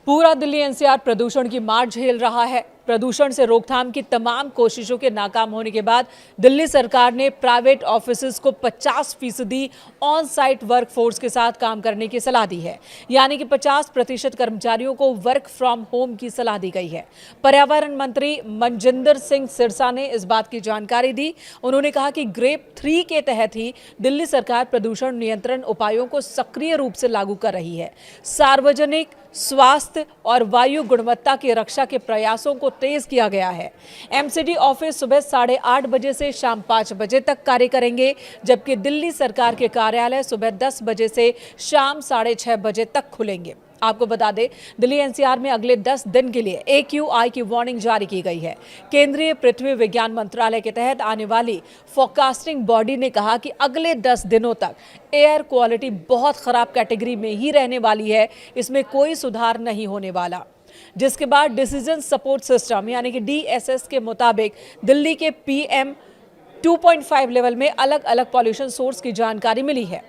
पूरा दिल्ली एनसीआर प्रदूषण की मार झेल रहा है। प्रदूषण से रोकथाम की तमाम कोशिशों के नाकाम होने के बाद दिल्ली सरकार ने प्राइवेट ऑफिसेज को 50% ऑन साइट वर्क फोर्स के साथ काम करने की सलाह दी है। यानी कि 50% कर्मचारियों को वर्क फ्रॉम होम की सलाह दी गई है। पर्यावरण मंत्री मनजिंदर सिंह सिरसा ने इस बात की जानकारी दी। उन्होंने कहा कि ग्रेप 3 के तहत ही दिल्ली सरकार प्रदूषण नियंत्रण उपायों को सक्रिय रूप से लागू कर रही है। सार्वजनिक स्वास्थ्य और वायु गुणवत्ता की रक्षा के प्रयासों को तेज किया गया है। एमसीडी ऑफिस सुबह 8:30 बजे से शाम 5 बजे तक कार्य करेंगे, जबकि दिल्ली सरकार के कार्यालय सुबह 10 बजे से शाम 6:30 बजे तक खुलेंगे। आपको बता दें, दिल्ली एनसीआर में अगले 10 दिन के लिए AQI की वार्निंग जारी की गई है। केंद्रीय पृथ्वी विज्ञान मंत्रालय के तहत आने वाली फोरकास्टिंग बॉडी ने कहा कि अगले 10 दिनों तक एयर क्वालिटी बहुत खराब कैटेगरी में ही रहने वाली है, इसमें कोई सुधार नहीं होने वाला। जिसके बाद डिसीजन सपोर्ट सिस्टम यानी कि DSS के मुताबिक दिल्ली के PM 2.5 लेवल में अलग अलग पॉल्यूशन सोर्स की जानकारी मिली है।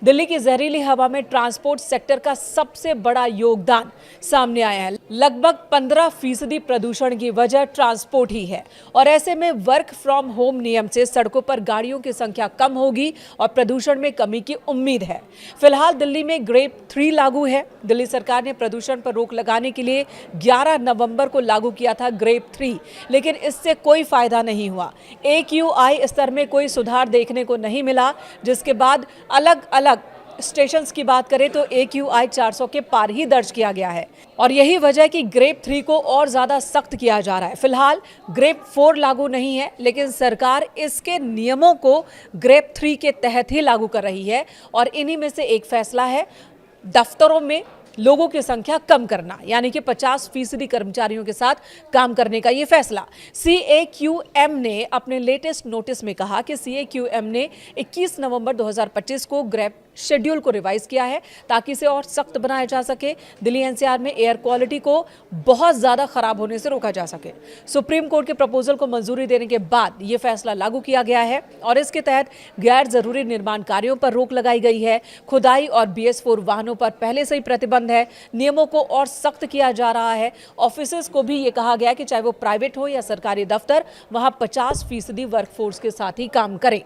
दिल्ली की जहरीली हवा में ट्रांसपोर्ट सेक्टर का सबसे बड़ा योगदान सामने आया है। लगभग 15% प्रदूषण की वजह ट्रांसपोर्ट ही है और ऐसे में वर्क फ्रॉम होम नियम से सड़कों पर गाड़ियों की संख्या कम होगी और प्रदूषण में कमी की उम्मीद है। फिलहाल दिल्ली में ग्रेप 3 लागू है। दिल्ली सरकार ने प्रदूषण पर रोक लगाने के लिए 11 नवंबर को लागू किया था ग्रेप 3, लेकिन इससे कोई फायदा नहीं हुआ। AQI स्तर में कोई सुधार देखने को नहीं मिला, जिसके बाद अलग अलग स्टेशंस की बात करें तो AQI 400 के पार ही दर्ज किया गया है और यही वजह है कि ग्रेप 3 को और ज्यादा सख्त किया जा रहा है। फिलहाल ग्रेप 4 लागू नहीं है, लेकिन सरकार इसके नियमों को ग्रेप 3 के तहत ही लागू कर रही है और इन्हीं में से एक फैसला है दफ्तरों में लोगों की संख्या कम करना, यानी कि 50% कर्मचारियों के साथ काम करने का ये फैसला। CAQM ने अपने लेटेस्ट नोटिस में कहा कि CAQM ने 21 नवंबर 2025 को ग्रेप शेड्यूल को रिवाइज किया है ताकि इसे और सख्त बनाया जा सके। दिल्ली एनसीआर में एयर क्वालिटी को बहुत ज्यादा खराब होने से रोका जा सके। सुप्रीम कोर्ट के प्रपोजल को मंजूरी देने के बाद यह फैसला लागू किया गया है और इसके तहत गैर जरूरी निर्माण कार्यों पर रोक लगाई गई है। खुदाई और BS4 वाहनों पर पहले से ही प्रतिबंध है। नियमों को और सख्त किया जा रहा है। ऑफिसेज को भी ये कहा गया कि चाहे वो प्राइवेट हो या सरकारी दफ्तर, वहां 50% वर्कफोर्स के साथ ही काम करें।